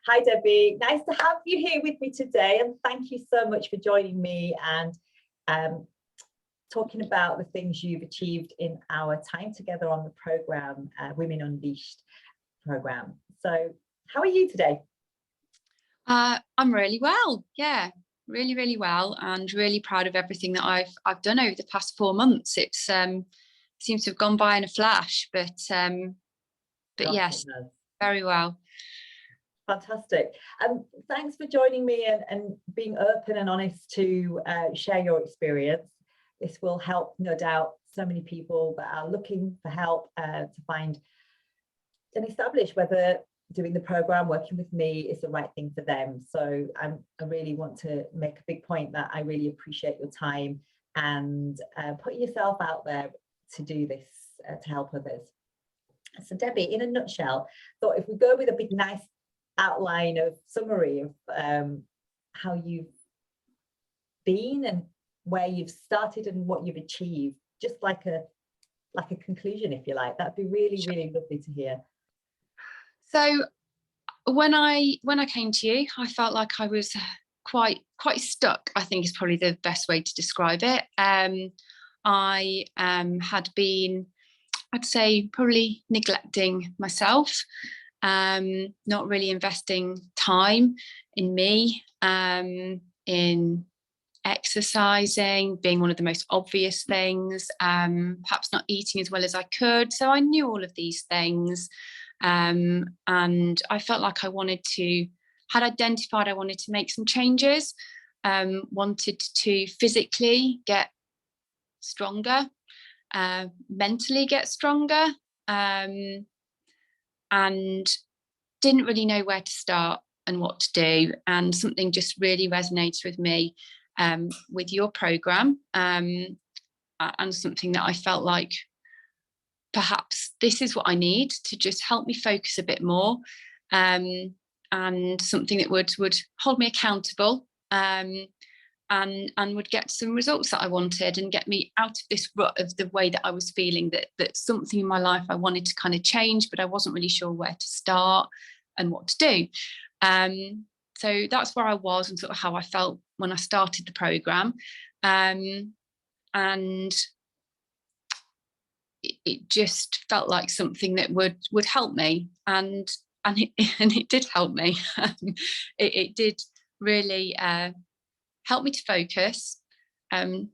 Hi, Debbie. Nice to have you here with me today. And thank you so much for joining me and talking about the things you've achieved in our time together on the program, Women Unleashed program. So how are you today? I'm really well. Yeah, really well, and really proud of everything that I've done over the past 4 months. It's seems to have gone by in a flash, but yes, very well. Fantastic. Thanks for joining me and being open and honest to share your experience. This will help, no doubt, so many people that are looking for help to find and establish whether doing the program, working with me, is the right thing for them. So I really want to make a big point that I really appreciate your time and putting yourself out there to do this, to help others. So Debbie, in a nutshell, thought if we go with a big nice outline of summary of how you've been and where you've started and what you've achieved, just like a conclusion, if you like, that'd be really lovely to hear. So when I came to you, I felt like I was quite stuck, I think is probably the best way to describe it. I had been, I'd say, probably neglecting myself, not really investing time in me, in exercising being one of the most obvious things, perhaps not eating as well as I could. So I knew all of these things, and I felt like I had identified I wanted to make some changes, wanted to physically get stronger, mentally get stronger, and didn't really know where to start and what to do. And something just really resonated with me with your program, and something that I felt like perhaps this is what I need to just help me focus a bit more, and something that would hold me accountable, and would get some results that I wanted and get me out of this rut of the way that I was feeling, that something in my life I wanted to kind of change, but I wasn't really sure where to start and what to do. So that's where I was and sort of how I felt when I started the program, and it just felt like something that would help me, and it did help me. It did really help me to focus, and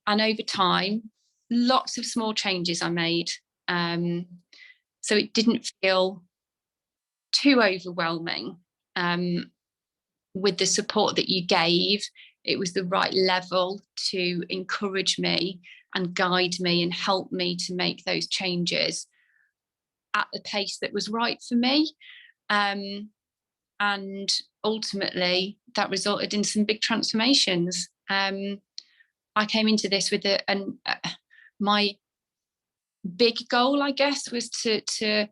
over time, lots of small changes I made, so it didn't feel too overwhelming. With the support that you gave, it was the right level to encourage me and guide me and help me to make those changes at the pace that was right for me. And ultimately, that resulted in some big transformations. I came into this with my big goal, I guess, was to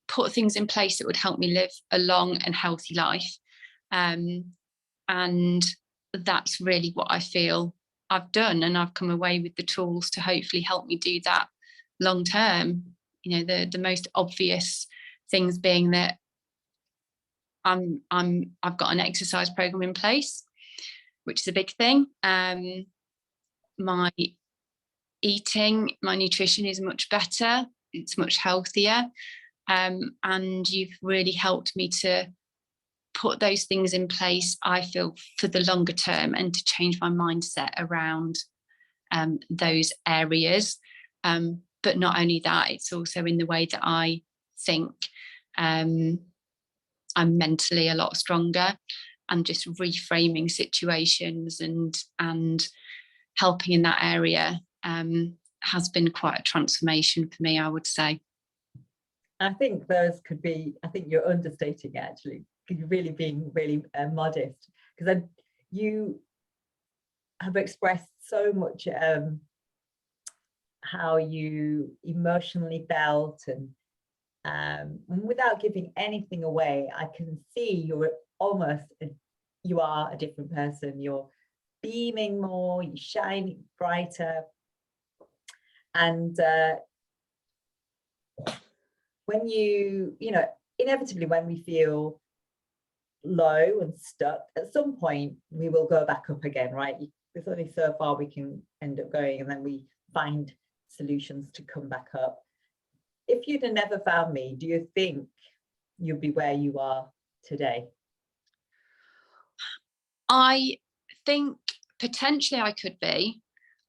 put things in place that would help me live a long and healthy life. And that's really what I feel I've done, and I've come away with the tools to hopefully help me do that long term. You know, the most obvious things being that I've got an exercise program in place, which is a big thing. My eating, my nutrition is much better, it's much healthier, and you've really helped me to put those things in place, I feel, for the longer term, and to change my mindset around those areas. But not only that, it's also in the way that I think. I'm mentally a lot stronger, and just reframing situations and helping in that area has been quite a transformation for me, I would say. I think you're understating it, actually. You're really being modest, because you have expressed so much how you emotionally felt, and without giving anything away, I can see you are a different person. You're beaming more, you're shining brighter, and when you know, inevitably when we feel low and stuck, at some point we will go back up again, right? There's only so far we can end up going, and then we find solutions to come back up. If you'd have never found me, do you think you'd be where you are today? I think potentially I could be,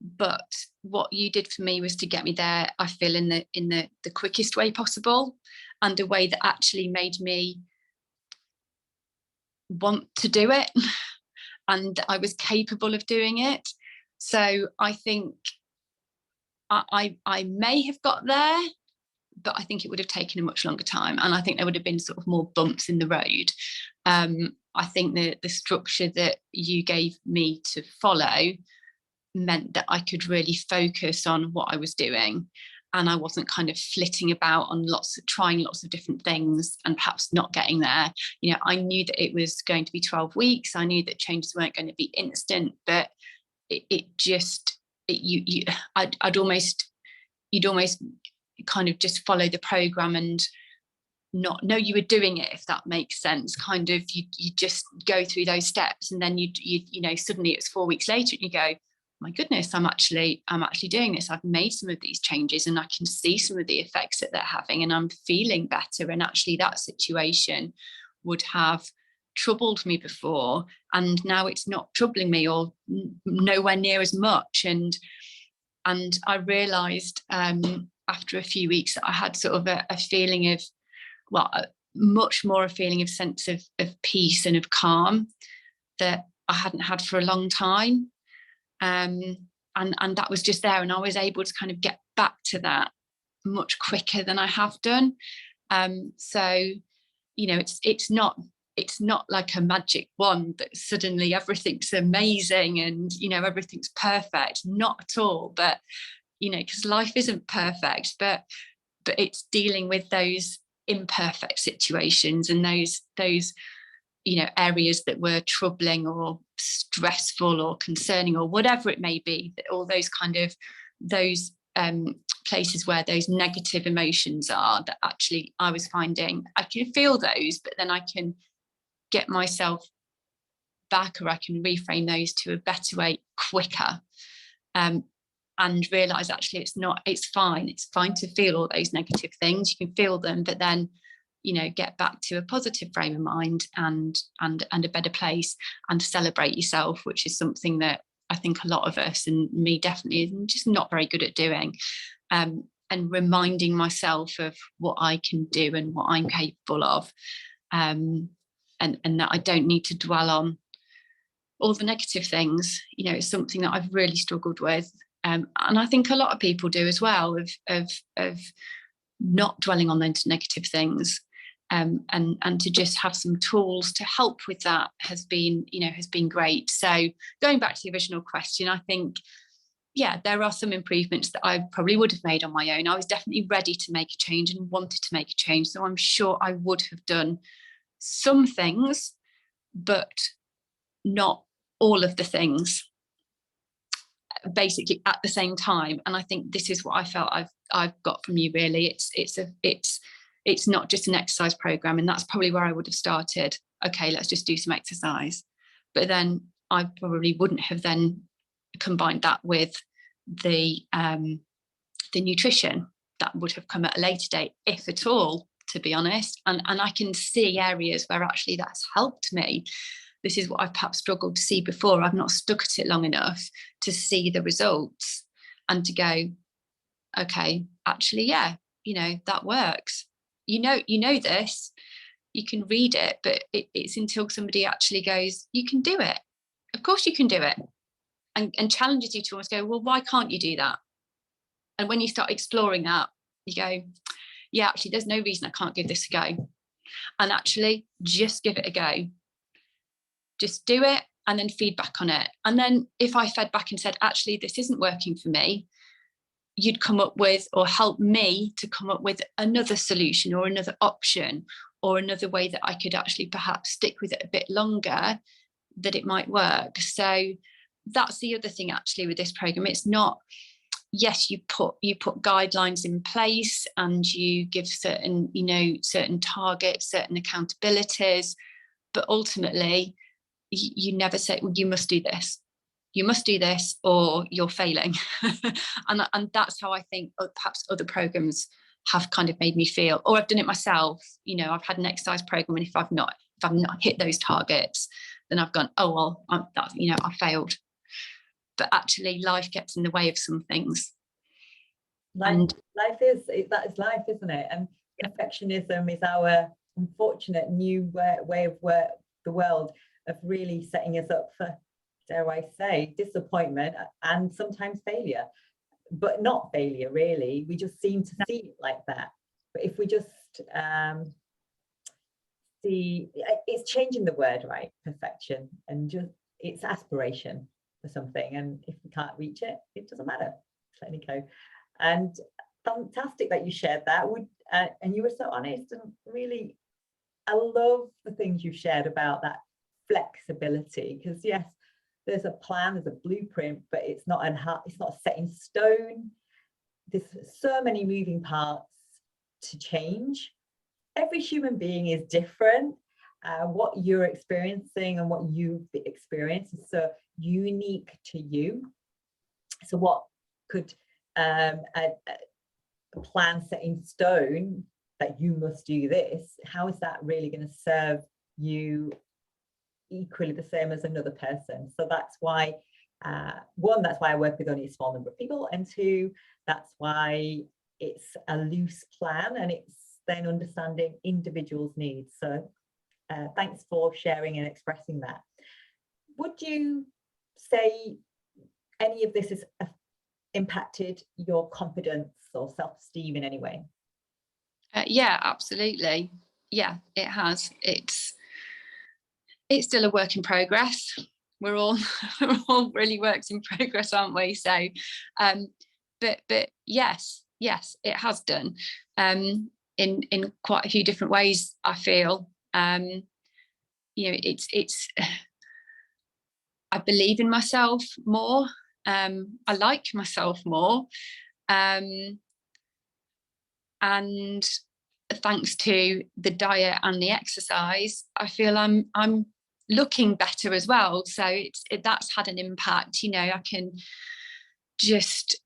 but what you did for me was to get me there, I feel, in the quickest way possible, and a way that actually made me want to do it and I was capable of doing it. So I think I may have got there, but I think it would have taken a much longer time, and I think there would have been sort of more bumps in the road. I think the structure that you gave me to follow meant that I could really focus on what I was doing, and I wasn't kind of flitting about on trying lots of different things and perhaps not getting there. You know, I knew that it was going to be 12 weeks. I knew that changes weren't going to be instant, but you'd almost kind of just follow the program and not know you were doing it, if that makes sense. Kind of you just go through those steps, and then you know, suddenly it's 4 weeks later and you go, my goodness, I'm actually doing this. I've made some of these changes and I can see some of the effects that they're having, and I'm feeling better. And actually that situation would have troubled me before, and now it's not troubling me, or nowhere near as much. And I realized after a few weeks that I had sort of a feeling of, well, much more a feeling of sense of peace and of calm that I hadn't had for a long time. And that was just there, and I was able to kind of get back to that much quicker than I have done. So, you know, it's not like a magic wand that suddenly everything's amazing and, you know, everything's perfect. Not at all. But, you know, because life isn't perfect, but it's dealing with those imperfect situations and those you know, areas that were troubling or stressful or concerning or whatever it may be, all those kind of places where those negative emotions are, that actually I was finding I can feel those, but then I can get myself back, or I can reframe those to a better way quicker, and realize actually it's fine to feel all those negative things. You can feel them, but then, you know, get back to a positive frame of mind and a better place, and celebrate yourself, which is something that I think a lot of us, and me definitely, is just not very good at doing. And reminding myself of what I can do and what I'm capable of, and that I don't need to dwell on all the negative things. You know, it's something that I've really struggled with, and I think a lot of people do as well, of not dwelling on those negative things. And to just have some tools to help with that has been great. So going back to the original question, I think, yeah, there are some improvements that I probably would have made on my own. I was definitely ready to make a change and wanted to make a change. So I'm sure I would have done some things, but not all of the things basically at the same time. And I think this is what I felt I've got from you, really. It's not just an exercise program, and that's probably where I would have started. Okay, let's just do some exercise. But then I probably wouldn't have then combined that with the nutrition. That would have come at a later date, if at all, to be honest. And I can see areas where actually that's helped me. This is what I've perhaps struggled to see before. I've not stuck at it long enough to see the results and to go, okay, actually, yeah, you know, that works. You know this, you can read it, but it's until somebody actually goes, you can do it. Of course you can do it. And challenges you to almost go, well, why can't you do that? And when you start exploring that, you go, yeah, actually, there's no reason I can't give this a go. And actually, just give it a go. Just do it and then feedback on it. And then if I fed back and said, actually, this isn't working for me, you'd come up with, or help me to come up with, another solution or another option or another way that I could actually perhaps stick with it a bit longer, that it might work. So that's the other thing actually with this program. It's not, yes, you put guidelines in place and you give certain targets, certain accountabilities, but ultimately you never say, well, you must do this, or you're failing. and that's how I think perhaps other programs have kind of made me feel, or I've done it myself. I've had an exercise program, and if I've not hit those targets, then I've gone, oh well, I failed. But actually life gets in the way of some things. That is life, isn't it? And perfectionism is our unfortunate new way of the world of really setting us up for, dare I say, disappointment and sometimes failure, but not failure really. We just seem to see it like that. But if we just see, it's changing the word, right? Perfection, and just it's aspiration for something, and if we can't reach it, it doesn't matter. Just letting it go. And fantastic that you shared that. And you were so honest, and really, I love the things you shared about that flexibility, because yes, there's a plan, there's a blueprint, but it's not set in stone. There's so many moving parts to change. Every human being is different. What you're experiencing and what you've experienced is so unique to you. So what could a plan set in stone that you must do this, how is that really going to serve you equally the same as another person? So that's why one, that's why I work with only a small number of people, and two, that's why it's a loose plan, and it's then understanding individuals' needs. So thanks for sharing and expressing that. Would you say any of this has impacted your confidence or self-esteem in any way? Yeah, absolutely. Yeah, it has. It's still a work in progress. We're all really works in progress, aren't we? So, but yes, it has done. In quite a few different ways, I feel. It's I believe in myself more. I like myself more. And thanks to the diet and the exercise, I feel I'm looking better as well. So that's had an impact. I can just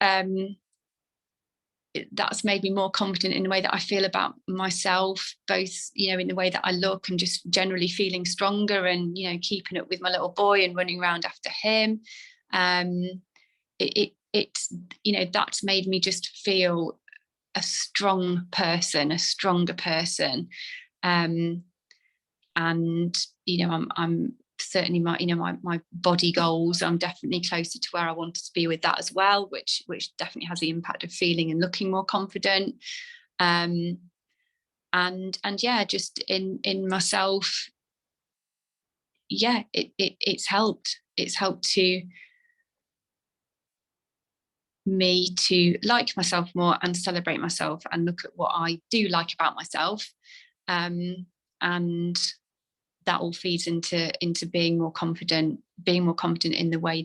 that's made me more confident in the way that I feel about myself, both in the way that I look and just generally feeling stronger, and keeping up with my little boy and running around after him. It's that's made me just feel a stronger person, and I'm certainly my body goals, I'm definitely closer to where I wanted to be with that as well, which definitely has the impact of feeling and looking more confident. And yeah, just in myself, yeah, it's helped to me to like myself more and celebrate myself and look at what I do like about myself, and that all feeds into being more confident in the way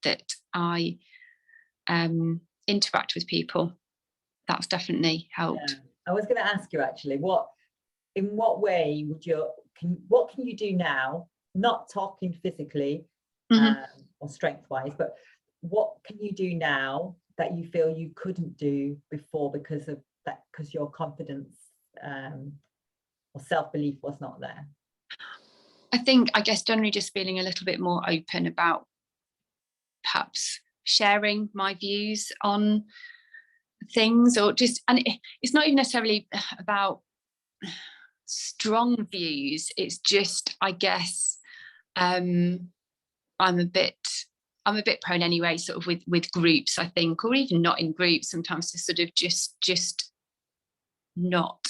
that I interact with people. That's definitely helped. Yeah. I was going to ask you actually, in what way what can you do now, not talking physically or strength wise, but what can you do now that you feel you couldn't do before because your confidence or self-belief was not there? I guess generally just feeling a little bit more open about perhaps sharing my views on things, or just, and it's not even necessarily about strong views. It's just, I guess, I'm a bit prone anyway, sort of with groups, I think, or even not in groups, sometimes to sort of just not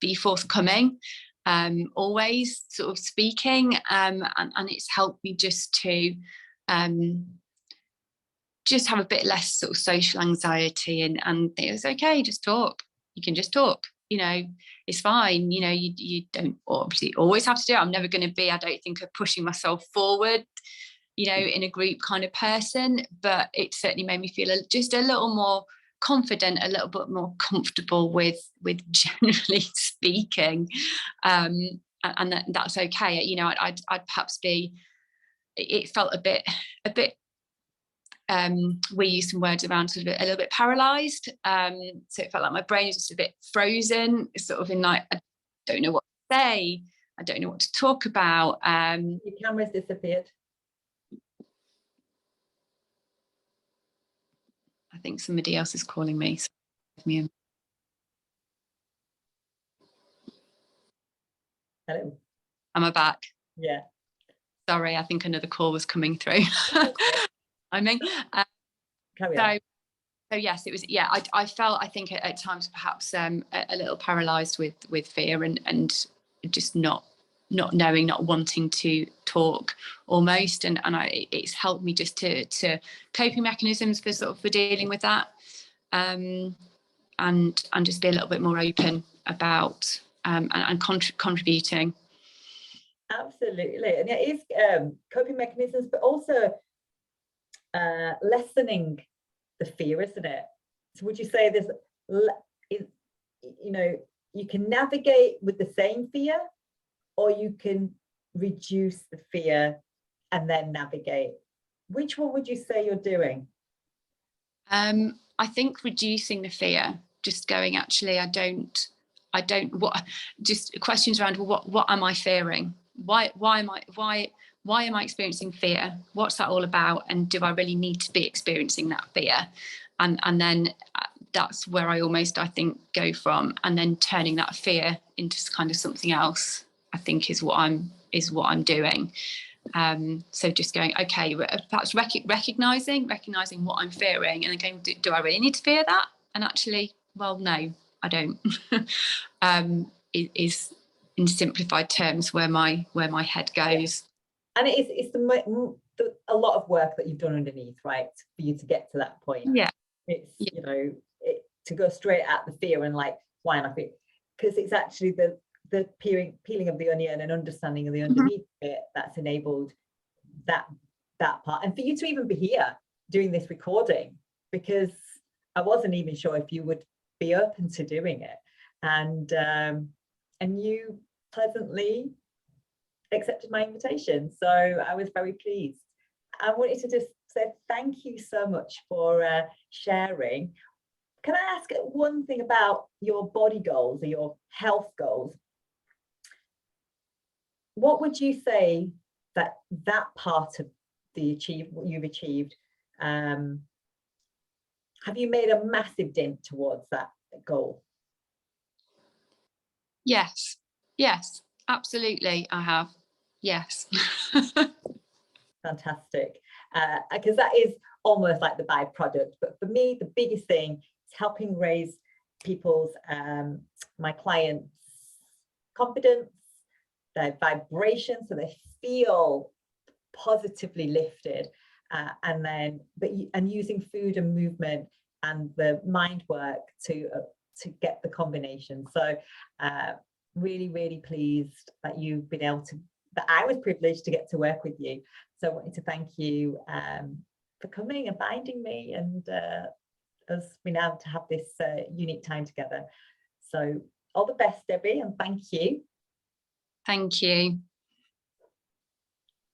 be forthcoming, always sort of speaking, and it's helped me just to just have a bit less sort of social anxiety, and it's okay, just talk. You can just talk, it's fine. You don't obviously always have to do it. I'm never going to be, I don't think, of pushing myself forward, in a group kind of person, but it certainly made me feel just a little more confident, a little bit more comfortable with generally speaking, and that's okay. You know, I'd perhaps be, it felt a bit we use some words around sort of a little bit paralyzed, so it felt like my brain is just a bit frozen, sort of in like, I don't know what to say, I don't know what to talk about. Your camera's disappeared. I think somebody else is calling me. Hello. Am I back? Yeah. Sorry, I think another call was coming through. I mean, Carry on. so yes, it was. Yeah, I felt, I think at times perhaps a little paralysed with fear and just not knowing, not wanting to talk almost, and it's helped me just to coping mechanisms for sort of for dealing with that, and just be a little bit more open about and contributing. Absolutely, and it is coping mechanisms, but also lessening the fear, isn't it? So would you say there's, you know, you can navigate with the same fear, or you can reduce the fear and then navigate? Which one would you say you're doing? I think reducing the fear, just going, actually, I don't what, just questions around, well, what am I fearing? Why am I experiencing fear? What's that all about? And do I really need to be experiencing that fear? And then that's where I almost, I think, go from, and then turning that fear into kind of something else, I think is what I'm doing. So just going, okay, perhaps recognizing what I'm fearing, and then going, do I really need to fear that? And actually, well, no, I don't. Is in simplified terms where my head goes. And it's a lot of work that you've done underneath, right, for you to get to that point. Yeah, it's you know, to go straight at the fear and like, why am I fear? Because it's actually the peeling of the onion and understanding of the underneath bit that's enabled that part, and for you to even be here doing this recording, because I wasn't even sure if you would be open to doing it, and you pleasantly accepted my invitation, so I was very pleased. I wanted to just say thank you so much for sharing. Can I ask one thing about your body goals or your health goals? What would you say that part of what you've achieved, have you made a massive dent towards that goal? Yes, absolutely, I have. Yes. Fantastic, because that is almost like the byproduct. But for me, the biggest thing is helping raise people's, my clients' confidence, their vibration, so they feel positively lifted, and using food and movement and the mind work to get the combination. So really, really pleased that you've been able to, that I was privileged to get to work with you. So I wanted to thank you for coming and finding me, and us being able to have this unique time together. So all the best, Debbie, and thank you. Thank you.